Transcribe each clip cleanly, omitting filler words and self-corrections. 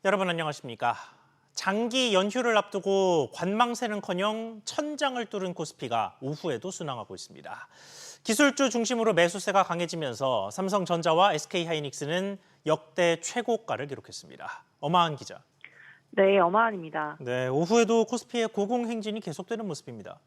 여러분 안녕하십니까? 장기 연휴를 앞두고 관망세는커녕 천장을 뚫은 코스피가 오후에도 순항하고 있습니다. 기술주 중심으로 매수세가 강해지면서 삼성전자와 SK하이닉스는 역대 최고가를 기록했습니다. 엄하은 기자. 네, 어마한입니다. 네, 오후에도 코스피의 고공행진이 계속되는 모습입니다.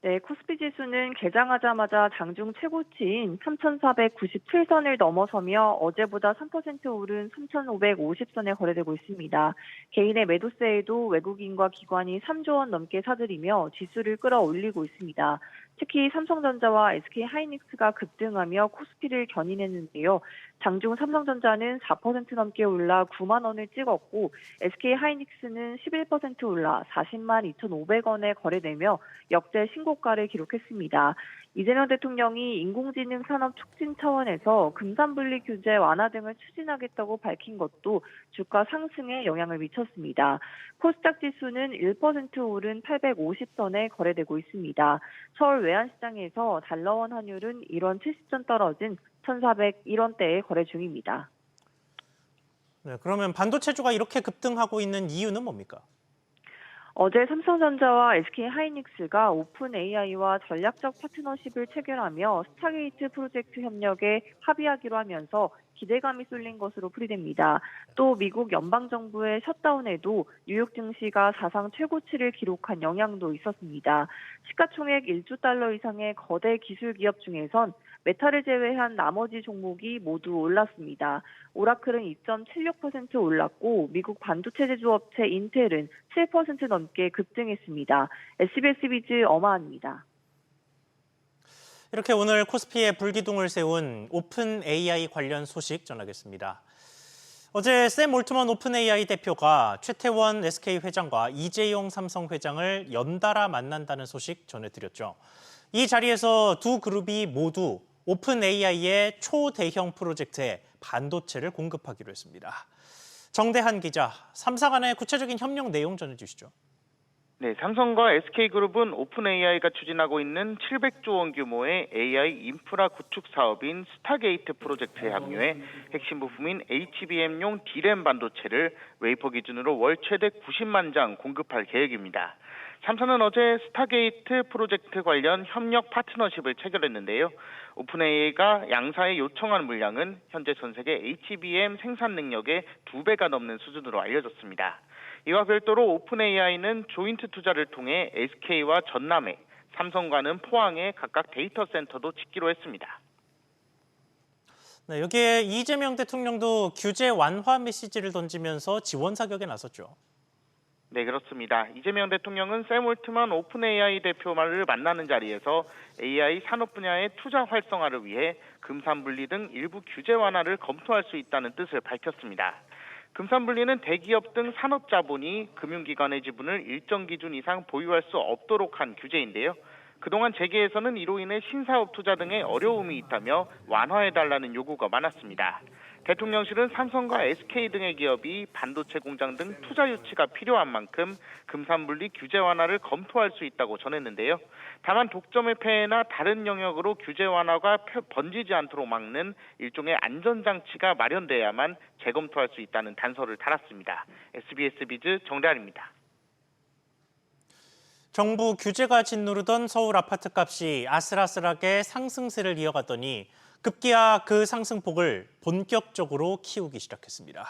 네, 코스피 지수는 개장하자마자 장중 최고치인 3,497선을 넘어서며 어제보다 3% 오른 3,550선에 거래되고 있습니다. 개인의 매도세에도 외국인과 기관이 3조 원 넘게 사들이며 지수를 끌어올리고 있습니다. 특히 삼성전자와 SK하이닉스가 급등하며 코스피를 견인했는데요. 장중 삼성전자는 4% 넘게 올라 9만 원을 찍었고 SK하이닉스는 11% 올라 40만 2,500원에 거래되며 역대 신고가를 기록했습니다. 이재명 대통령이 인공지능 산업 촉진 차원에서 금산분리 규제 완화 등을 추진하겠다고 밝힌 것도 주가 상승에 영향을 미쳤습니다. 코스닥 지수는 1% 오른 850선에 거래되고 있습니다. 서울 외환시장에서 달러원 환율은 1원 70전 떨어진 1,401원대에 거래 중입니다. 네, 그러면 반도체주가 이렇게 급등하고 있는 이유는 뭡니까? 어제 삼성전자와 SK하이닉스가 오픈 AI와 전략적 파트너십을 체결하며 스타게이트 프로젝트 협력에 합의하기로 하면서 기대감이 쏠린 것으로 풀이됩니다. 또 미국 연방정부의 셧다운에도 뉴욕 증시가 사상 최고치를 기록한 영향도 있었습니다. 시가총액 1조 달러 이상의 거대 기술 기업 중에선 메타를 제외한 나머지 종목이 모두 올랐습니다. 오라클은 2.76% 올랐고 미국 반도체 제조업체 인텔은 7% 넘게 급등했습니다. SBS 비즈 엄하입니다. 이렇게 오늘 코스피에 불기둥을 세운 오픈 AI 관련 소식 전하겠습니다. 어제 샘 올트먼 오픈 AI 대표가 최태원 SK 회장과 이재용 삼성 회장을 연달아 만난다는 소식 전해드렸죠. 이 자리에서 두 그룹이 모두 오픈 AI의 초대형 프로젝트에 반도체를 공급하기로 했습니다. 정대한 기자, 3사 간의 구체적인 협력 내용 전해주시죠. 네, 삼성과 SK그룹은 오픈AI가 추진하고 있는 700조 원 규모의 AI 인프라 구축 사업인 스타게이트 프로젝트에 합류해 핵심 부품인 HBM용 D램 반도체를 웨이퍼 기준으로 월 최대 90만 장 공급할 계획입니다. 3사는 어제 스타게이트 프로젝트 관련 협력 파트너십을 체결했는데요. 오픈AI가 양사에 요청한 물량은 현재 전 세계 HBM 생산 능력의 2배가 넘는 수준으로 알려졌습니다. 이와 별도로 오픈AI는 조인트 투자를 통해 SK와 전남에, 삼성과는 포항에 각각 데이터 센터도 짓기로 했습니다. 네, 여기에 이재명 대통령도 규제 완화 메시지를 던지면서 지원 사격에 나섰죠. 네, 그렇습니다. 이재명 대통령은 샘 올트먼 오픈AI 대표를 만나는 자리에서 AI 산업 분야의 투자 활성화를 위해 금산분리 등 일부 규제 완화를 검토할 수 있다는 뜻을 밝혔습니다. 금산분리는 대기업 등 산업자본이 금융기관의 지분을 일정 기준 이상 보유할 수 없도록 한 규제인데요. 그동안 재계에서는 이로 인해 신사업 투자 등의 어려움이 있다며 완화해달라는 요구가 많았습니다. 대통령실은 삼성과 SK 등의 기업이 반도체 공장 등 투자 유치가 필요한 만큼 금산분리 규제 완화를 검토할 수 있다고 전했는데요. 다만 독점의 폐해나 다른 영역으로 규제 완화가 번지지 않도록 막는 일종의 안전장치가 마련돼야만 재검토할 수 있다는 단서를 달았습니다. SBS 비즈 정대한입니다. 정부 규제가 짓누르던 서울 아파트값이 아슬아슬하게 상승세를 이어갔더니 급기야 그 상승폭을 본격적으로 키우기 시작했습니다.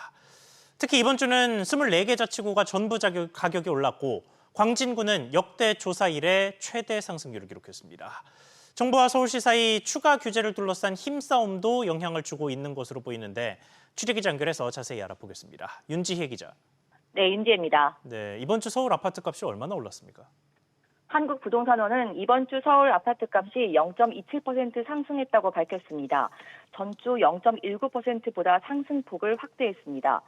특히 이번 주는 24개 자치구가 전부 가격이 올랐고 광진구는 역대 조사 이래 최대 상승률을 기록했습니다. 정부와 서울시 사이 추가 규제를 둘러싼 힘싸움도 영향을 주고 있는 것으로 보이는데 취재기자 연결해서 자세히 알아보겠습니다. 윤지혜 기자. 네, 윤지혜입니다. 네, 이번 주 서울 아파트값이 얼마나 올랐습니까? 한국부동산원은 이번 주 서울 아파트값이 0.27% 상승했다고 밝혔습니다. 전주 0.19%보다 상승폭을 확대했습니다.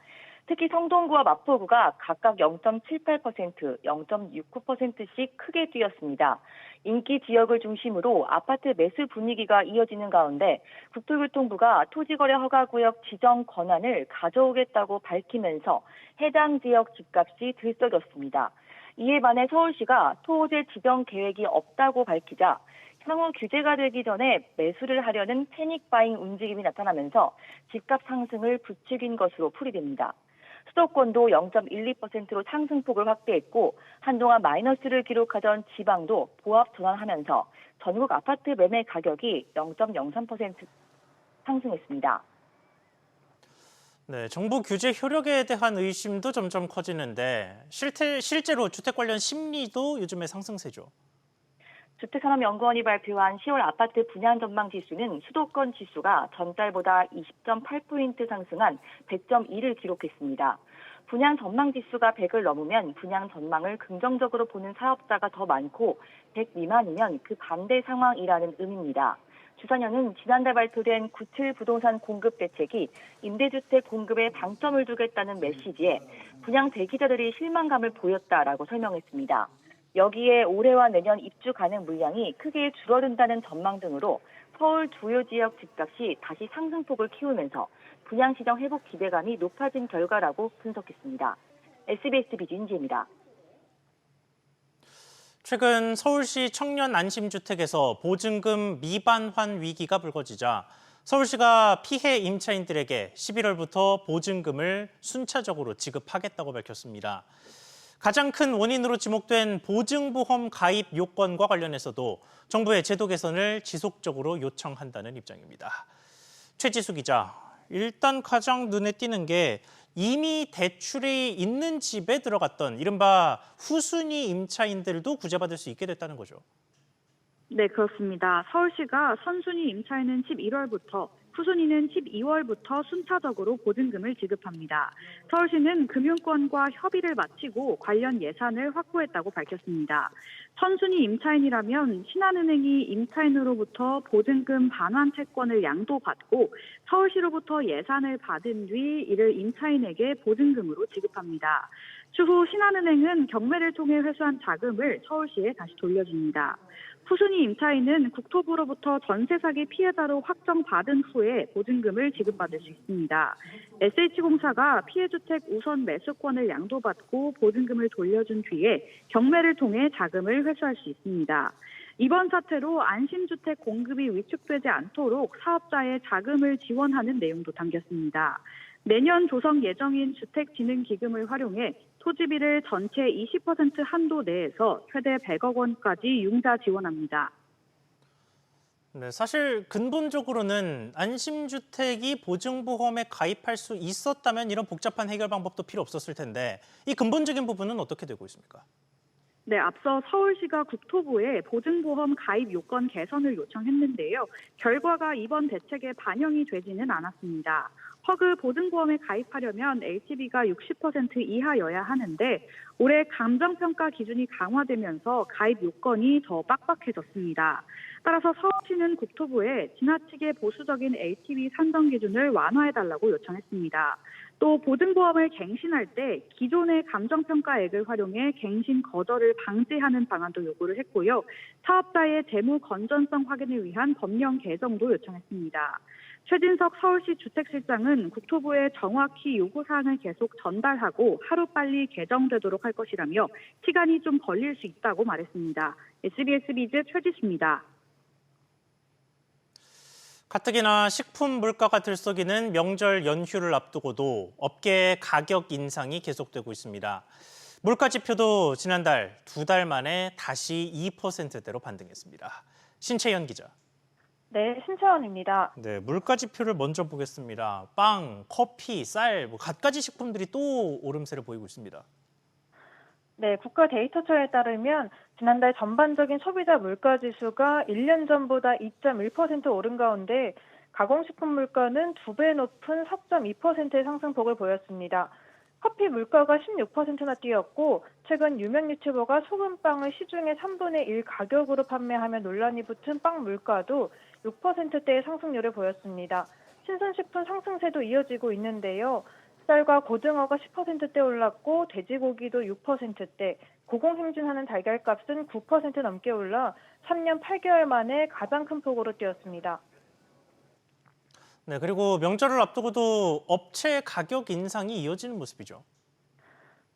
특히 성동구와 마포구가 각각 0.78%, 0.69%씩 크게 뛰었습니다. 인기 지역을 중심으로 아파트 매수 분위기가 이어지는 가운데 국토교통부가 토지거래 허가구역 지정 권한을 가져오겠다고 밝히면서 해당 지역 집값이 들썩였습니다. 이에 반해 서울시가 토호제 지정 계획이 없다고 밝히자 향후 규제가 되기 전에 매수를 하려는 패닉 바잉 움직임이 나타나면서 집값 상승을 부추긴 것으로 풀이됩니다. 수도권도 0.12%로 상승폭을 확대했고 한동안 마이너스를 기록하던 지방도 보합 전환하면서 전국 아파트 매매 가격이 0.03% 상승했습니다. 네, 정부 규제 효력에 대한 의심도 점점 커지는데 실제로 주택 관련 심리도 요즘에 상승세죠. 주택산업연구원이 발표한 10월 아파트 분양 전망 지수는 수도권 지수가 전달보다 20.8포인트 상승한 100.2를 기록했습니다. 분양 전망 지수가 100을 넘으면 분양 전망을 긍정적으로 보는 사업자가 더 많고 100 미만이면 그 반대 상황이라는 의미입니다. 주산연은 지난달 발표된 97 부동산 공급 대책이 임대주택 공급에 방점을 두겠다는 메시지에 분양 대기자들이 실망감을 보였다라고 설명했습니다. 여기에 올해와 내년 입주 가능 물량이 크게 줄어든다는 전망 등으로 서울 주요 지역 집값이 다시 상승폭을 키우면서 분양시장 회복 기대감이 높아진 결과라고 분석했습니다. SBS 비즈 윤지입니다. 최근 서울시 청년 안심주택에서 보증금 미반환 위기가 불거지자 서울시가 피해 임차인들에게 11월부터 보증금을 순차적으로 지급하겠다고 밝혔습니다. 가장 큰 원인으로 지목된 보증보험 가입 요건과 관련해서도 정부의 제도 개선을 지속적으로 요청한다는 입장입니다. 최지수 기자, 일단 가장 눈에 띄는 게 이미 대출이 있는 집에 들어갔던 이른바 후순위 임차인들도 구제받을 수 있게 됐다는 거죠. 네, 그렇습니다. 서울시가 선순위 임차인은 11월부터, 후순위는 12월부터 순차적으로 보증금을 지급합니다. 서울시는 금융권과 협의를 마치고 관련 예산을 확보했다고 밝혔습니다. 선순위 임차인이라면 신한은행이 임차인으로부터 보증금 반환 채권을 양도받고 서울시로부터 예산을 받은 뒤 이를 임차인에게 보증금으로 지급합니다. 추후 신한은행은 경매를 통해 회수한 자금을 서울시에 다시 돌려줍니다. 후순위 임차인은 국토부로부터 전세 사기 피해자로 확정받은 후에 보증금을 지급받을 수 있습니다. SH공사가 피해주택 우선 매수권을 양도받고 보증금을 돌려준 뒤에 경매를 통해 자금을 회수할 수 있습니다. 이번 사태로 안심주택 공급이 위축되지 않도록 사업자의 자금을 지원하는 내용도 담겼습니다. 내년 조성 예정인 주택진흥기금을 활용해 토지비를 전체 20% 한도 내에서 최대 100억 원까지 융자 지원합니다. 네, 사실 근본적으로는 안심주택이 보증보험에 가입할 수 있었다면 이런 복잡한 해결 방법도 필요 없었을 텐데 이 근본적인 부분은 어떻게 되고 있습니까? 네, 앞서 서울시가 국토부에 보증보험 가입 요건 개선을 요청했는데요. 결과가 이번 대책에 반영이 되지는 않았습니다. 허그 보증보험에 가입하려면 LTV가 60% 이하여야 하는데 올해 감정평가 기준이 강화되면서 가입 요건이 더 빡빡해졌습니다. 따라서 서울시는 국토부에 지나치게 보수적인 LTV 산정 기준을 완화해달라고 요청했습니다. 또 보증보험을 갱신할 때 기존의 감정평가액을 활용해 갱신 거절을 방지하는 방안도 요구를 했고요. 사업자의 재무 건전성 확인을 위한 법령 개정도 요청했습니다. 최진석 서울시 주택실장은 국토부에 정확히 요구사항을 계속 전달하고 하루빨리 개정되도록 할 것이라며 시간이 좀 걸릴 수 있다고 말했습니다. SBS 비즈 최지수입니다. 가뜩이나 식품 물가가 들썩이는 명절 연휴를 앞두고도 업계의 가격 인상이 계속되고 있습니다. 물가 지표도 지난달 2달 만에 다시 2%대로 반등했습니다. 신채연 기자. 네, 신채원입니다. 네, 물가 지표를 먼저 보겠습니다. 빵, 커피, 쌀, 갖가지 식품들이 또 오름세를 보이고 있습니다. 네, 국가데이터처에 따르면 지난달 전반적인 소비자 물가 지수가 1년 전보다 2.1% 오른 가운데 가공식품 물가는 2배 높은 4.2%의 상승폭을 보였습니다. 커피 물가가 16%나 뛰었고 최근 유명 유튜버가 소금빵을 시중의 3분의 1 가격으로 판매하며 논란이 붙은 빵 물가도 6%대의 상승률을 보였습니다. 신선식품 상승세도 이어지고 있는데요. 쌀과 고등어가 10%대 올랐고 돼지고기도 6%대, 고공행진하는 달걀값은 9% 넘게 올라 3년 8개월 만에 가장 큰 폭으로 뛰었습니다. 네, 그리고 명절을 앞두고도 업체 가격 인상이 이어지는 모습이죠.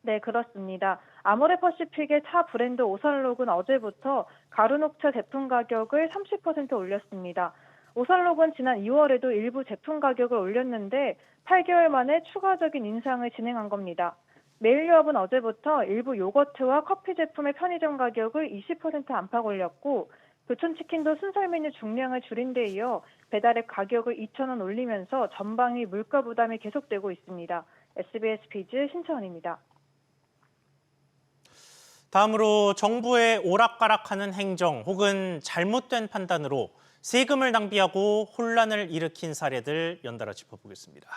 네, 그렇습니다. 아모레퍼시픽의 차 브랜드 오살록은 어제부터 가루녹차 제품 가격을 30% 올렸습니다. 오설록은 지난 2월에도 일부 제품 가격을 올렸는데 8개월 만에 추가적인 인상을 진행한 겁니다. 메일유업은 어제부터 일부 요거트와 커피 제품의 편의점 가격을 20% 안팎 올렸고 교촌치킨도 순살 메뉴 중량을 줄인 데 이어 배달앱 가격을 2,000원 올리면서 전방위 물가 부담이 계속되고 있습니다. SBS 비즈 신채원입니다. 다음으로 정부의 오락가락하는 행정 혹은 잘못된 판단으로 세금을 낭비하고 혼란을 일으킨 사례들 연달아 짚어보겠습니다.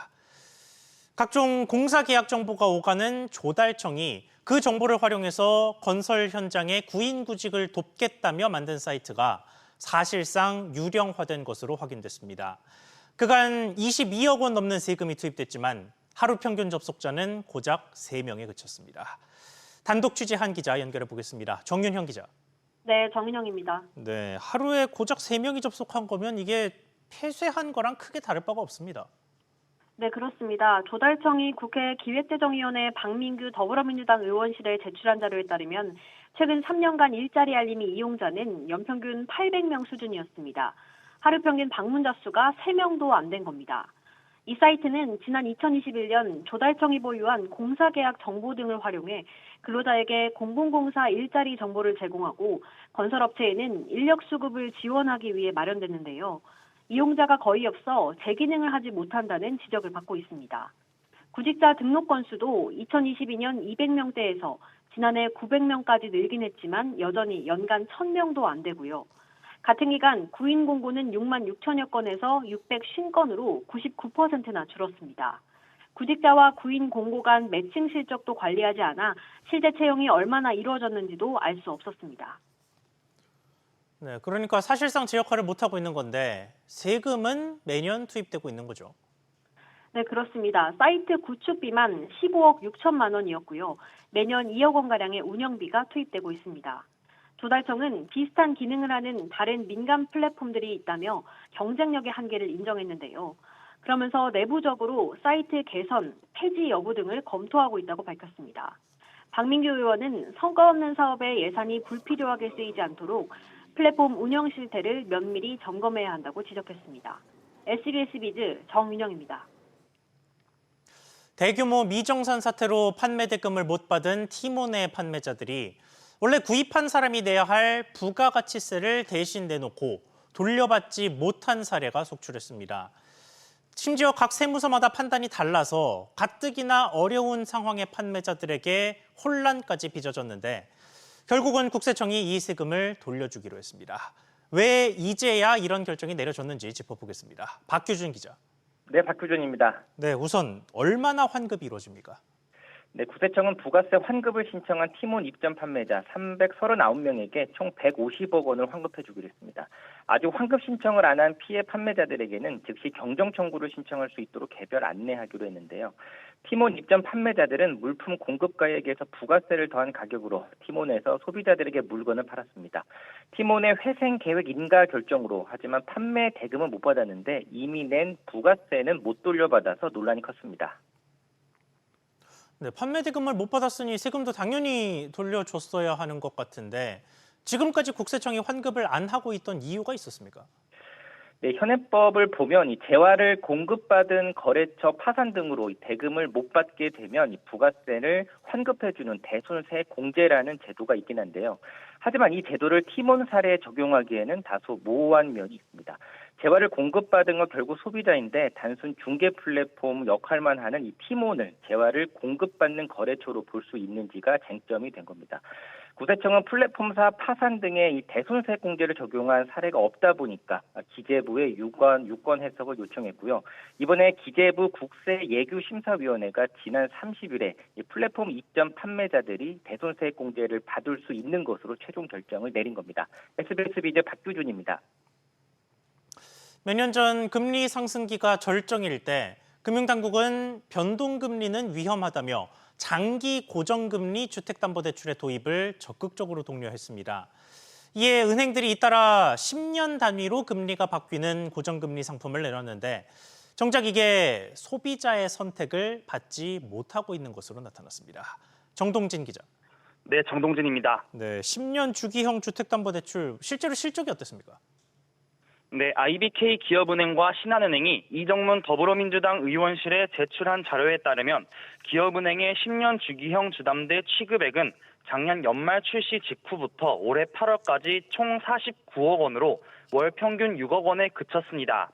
각종 공사 계약 정보가 오가는 조달청이 그 정보를 활용해서 건설 현장의 구인구직을 돕겠다며 만든 사이트가 사실상 유령화된 것으로 확인됐습니다. 그간 22억 원 넘는 세금이 투입됐지만 하루 평균 접속자는 고작 3명에 그쳤습니다. 단독 취재한 기자 연결해 보겠습니다. 정윤형 기자. 네, 정인영입니다. 네, 하루에 고작 3명이 접속한 거면 이게 폐쇄한 거랑 크게 다를 바가 없습니다. 네, 그렇습니다. 조달청이 국회 기획재정위원회 박민규 더불어민주당 의원실에 제출한 자료에 따르면 최근 3년간 일자리 알림이 이용자는 연평균 800명 수준이었습니다. 하루 평균 방문자 수가 3명도 안 된 겁니다. 이 사이트는 지난 2021년 조달청이 보유한 공사계약 정보 등을 활용해 근로자에게 공공공사 일자리 정보를 제공하고 건설업체에는 인력 수급을 지원하기 위해 마련됐는데요. 이용자가 거의 없어 재기능을 하지 못한다는 지적을 받고 있습니다. 구직자 등록 건수도 2022년 200명대에서 지난해 900명까지 늘긴 했지만 여전히 연간 1000명도 안 되고요. 같은 기간 구인 공고는 6만 6천여 건에서 650건으로 99%나 줄었습니다. 구직자와 구인 공고 간 매칭 실적도 관리하지 않아 실제 채용이 얼마나 이루어졌는지도 알 수 없었습니다. 네, 그러니까 사실상 제 역할을 못하고 있는 건데 세금은 매년 투입되고 있는 거죠. 네, 그렇습니다. 사이트 구축비만 15억 6천만 원이었고요. 매년 2억 원가량의 운영비가 투입되고 있습니다. 조달청은 비슷한 기능을 하는 다른 민간 플랫폼들이 있다며 경쟁력의 한계를 인정했는데요. 그러면서 내부적으로 사이트 개선, 폐지 여부 등을 검토하고 있다고 밝혔습니다. 박민규 의원은 성과 없는 사업에 예산이 불필요하게 쓰이지 않도록 플랫폼 운영 실태를 면밀히 점검해야 한다고 지적했습니다. SBS 비즈 정윤영입니다. 대규모 미정산 사태로 판매 대금을 못 받은 티몬의 판매자들이 원래 구입한 사람이 내야 할 부가가치세를 대신 내놓고 돌려받지 못한 사례가 속출했습니다. 심지어 각 세무서마다 판단이 달라서 가뜩이나 어려운 상황의 판매자들에게 혼란까지 빚어졌는데 결국은 국세청이 이 세금을 돌려주기로 했습니다. 왜 이제야 이런 결정이 내려졌는지 짚어보겠습니다. 박규준 기자. 네, 박규준입니다. 네, 우선 얼마나 환급이 이루어집니까? 네, 구세청은 부가세 환급을 신청한 티몬 입점 판매자 339명에게 총 150억 원을 환급해 주기로 했습니다. 아직 환급 신청을 안 한 피해 판매자들에게는 즉시 경정 청구를 신청할 수 있도록 개별 안내하기로 했는데요. 티몬 입점 판매자들은 물품 공급가액에서 부가세를 더한 가격으로 티몬에서 소비자들에게 물건을 팔았습니다. 티몬의 회생 계획 인가 결정으로 하지만 판매 대금은 못 받았는데 이미 낸 부가세는 못 돌려받아서 논란이 컸습니다. 네, 판매 대금을 못 받았으니 세금도 당연히 돌려줬어야 하는 것 같은데 지금까지 국세청이 환급을 안 하고 있던 이유가 있었습니까? 네, 현행법을 보면 이 재화를 공급받은 거래처 파산 등으로 이 대금을 못 받게 되면 이 부가세를 환급해주는 대손세 공제라는 제도가 있긴 한데요. 하지만 이 제도를 티몬 사례에 적용하기에는 다소 모호한 면이 있습니다. 재화를 공급받은 건 결국 소비자인데 단순 중개 플랫폼 역할만 하는 이 티몬을 재화를 공급받는 거래처로 볼 수 있는지가 쟁점이 된 겁니다. 구세청은 플랫폼사 파산 등의 이 대손세 공제를 적용한 사례가 없다 보니까 기재부에 유권 해석을 요청했고요. 이번에 기재부 국세예규심사위원회가 지난 30일에 이 플랫폼 입점 판매자들이 대손세 공제를 받을 수 있는 것으로 최종 결정을 내린 겁니다. SBS 비즈 박규준입니다. 몇 년 전 금리 상승기가 절정일 때 금융당국은 변동금리는 위험하다며 장기 고정금리 주택담보대출의 도입을 적극적으로 독려했습니다. 이에 은행들이 잇따라 10년 단위로 금리가 바뀌는 고정금리 상품을 내놨는데 정작 이게 소비자의 선택을 받지 못하고 있는 것으로 나타났습니다. 정동진 기자. 네, 정동진입니다. 네, 10년 주기형 주택담보대출 실제로 실적이 어땠습니까? 네, IBK 기업은행과 신한은행이 이정문 더불어민주당 의원실에 제출한 자료에 따르면 기업은행의 10년 주기형 주담대 취급액은 작년 연말 출시 직후부터 올해 8월까지 총 49억 원으로 월 평균 6억 원에 그쳤습니다.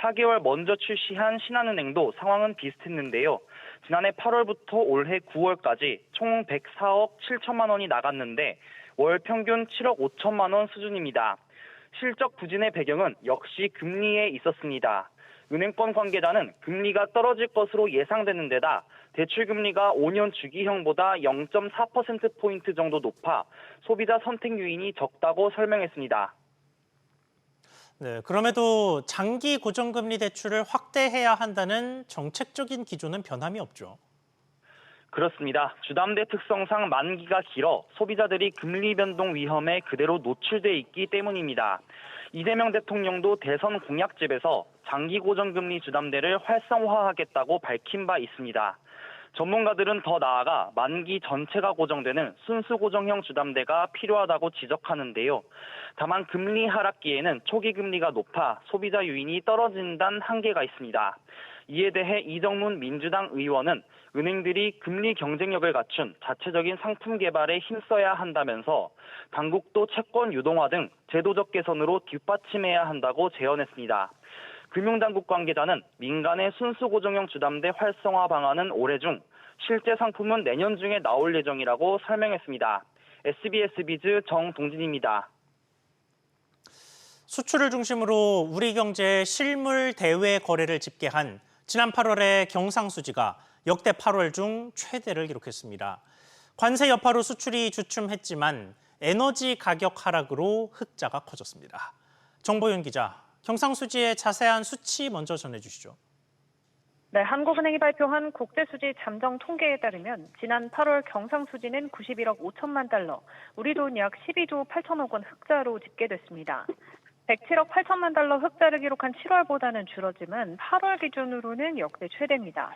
4개월 먼저 출시한 신한은행도 상황은 비슷했는데요. 지난해 8월부터 올해 9월까지 총 104억 7천만 원이 나갔는데 월 평균 7억 5천만 원 수준입니다. 실적 부진의 배경은 역시 금리에 있었습니다. 은행권 관계자는 금리가 떨어질 것으로 예상되는 데다 대출금리가 5년 주기형보다 0.4%포인트 정도 높아 소비자 선택 요인이 적다고 설명했습니다. 네, 그럼에도 장기 고정금리 대출을 확대해야 한다는 정책적인 기조는 변함이 없죠. 그렇습니다. 주담대 특성상 만기가 길어 소비자들이 금리 변동 위험에 그대로 노출돼 있기 때문입니다. 이재명 대통령도 대선 공약집에서 장기 고정금리 주담대를 활성화하겠다고 밝힌 바 있습니다. 전문가들은 더 나아가 만기 전체가 고정되는 순수 고정형 주담대가 필요하다고 지적하는데요. 다만 금리 하락기에는 초기 금리가 높아 소비자 유인이 떨어진다는 한계가 있습니다. 이에 대해 이정문 민주당 의원은 은행들이 금리 경쟁력을 갖춘 자체적인 상품 개발에 힘써야 한다면서 당국도 채권 유동화 등 제도적 개선으로 뒷받침해야 한다고 제언했습니다. 금융당국 관계자는 민간의 순수 고정형 주담대 활성화 방안은 올해 중, 실제 상품은 내년 중에 나올 예정이라고 설명했습니다. SBS 비즈 정동진입니다. 수출을 중심으로 우리 경제의 실물 대외 거래를 집계한 지난 8월의 경상수지가 역대 8월 중 최대를 기록했습니다. 관세 여파로 수출이 주춤했지만 에너지 가격 하락으로 흑자가 커졌습니다. 정보윤 기자, 경상수지의 자세한 수치 먼저 전해주시죠. 네, 한국은행이 발표한 국제수지 잠정 통계에 따르면 지난 8월 경상수지는 91억 5천만 달러, 우리 돈 약 12조 8천억 원 흑자로 집계됐습니다. 107억 8천만 달러 흑자를 기록한 7월보다는 줄었지만 8월 기준으로는 역대 최대입니다.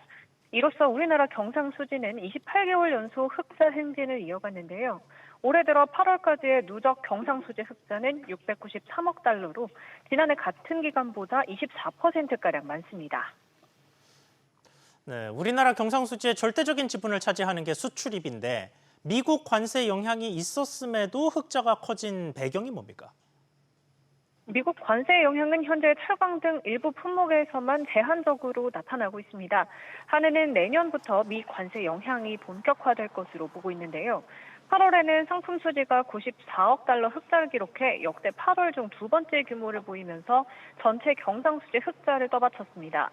이로써 우리나라 경상수지는 28개월 연속 흑자 행진을 이어갔는데요. 올해 들어 8월까지의 누적 경상수지 흑자는 693억 달러로 지난해 같은 기간보다 24%가량 많습니다. 네, 우리나라 경상수지의 절대적인 지분을 차지하는 게 수출입인데 미국 관세 영향이 있었음에도 흑자가 커진 배경이 뭡니까? 미국 관세 영향은 현재 철강 등 일부 품목에서만 제한적으로 나타나고 있습니다. 한은은 내년부터 미 관세 영향이 본격화될 것으로 보고 있는데요. 8월에는 상품 수지가 94억 달러 흑자를 기록해 역대 8월 중 두 번째 규모를 보이면서 전체 경상수지 흑자를 떠받쳤습니다.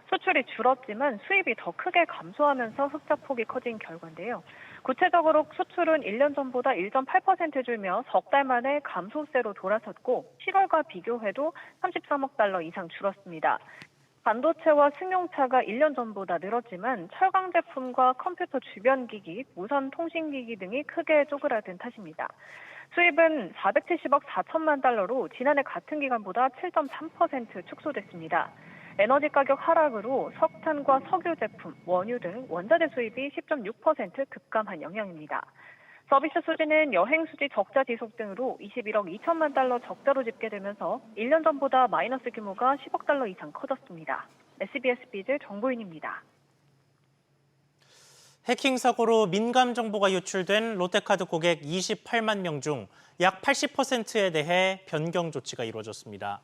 수출이 줄었지만 수입이 더 크게 감소하면서 흑자 폭이 커진 결과인데요. 구체적으로 수출은 1년 전보다 1.8% 줄며 석 달 만에 감소세로 돌아섰고 7월과 비교해도 33억 달러 이상 줄었습니다. 반도체와 승용차가 1년 전보다 늘었지만 철강 제품과 컴퓨터 주변 기기, 무선 통신기기 등이 크게 쪼그라든 탓입니다. 수입은 470억 4천만 달러로 지난해 같은 기간보다 7.3% 축소됐습니다. 에너지 가격 하락으로 석탄과 석유 제품, 원유 등 원자재 수입이 10.6% 급감한 영향입니다. 서비스 수지는 여행 수지 적자 지속 등으로 21억 2천만 달러 적자로 집계되면서 1년 전보다 마이너스 규모가 10억 달러 이상 커졌습니다. SBS 비즈 정보윤입니다. 해킹 사고로 민감 정보가 유출된 롯데카드 고객 28만 명 중 약 80%에 대해 변경 조치가 이루어졌습니다.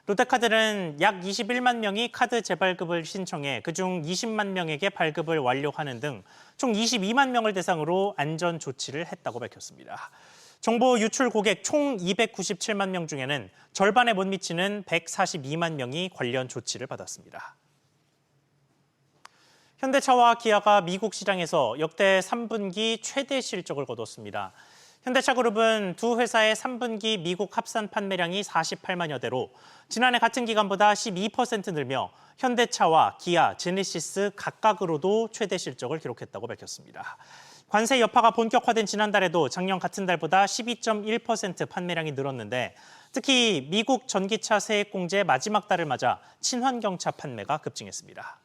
롯데카드는 약 21만 명이 카드 재발급을 신청해 그중 20만 명에게 발급을 완료하는 등 총 22만 명을 대상으로 안전 조치를 했다고 밝혔습니다. 정보 유출 고객 총 297만 명 중에는 절반에 못 미치는 142만 명이 관련 조치를 받았습니다. 현대차와 기아가 미국 시장에서 역대 3분기 최대 실적을 거뒀습니다. 현대차그룹은 두 회사의 3분기 미국 합산 판매량이 48만여 대로 지난해 같은 기간보다 12% 늘며 현대차와 기아, 제네시스 각각으로도 최대 실적을 기록했다고 밝혔습니다. 관세 여파가 본격화된 지난달에도 작년 같은 달보다 12.1% 판매량이 늘었는데 특히 미국 전기차 세액 공제 마지막 달을 맞아 친환경차 판매가 급증했습니다.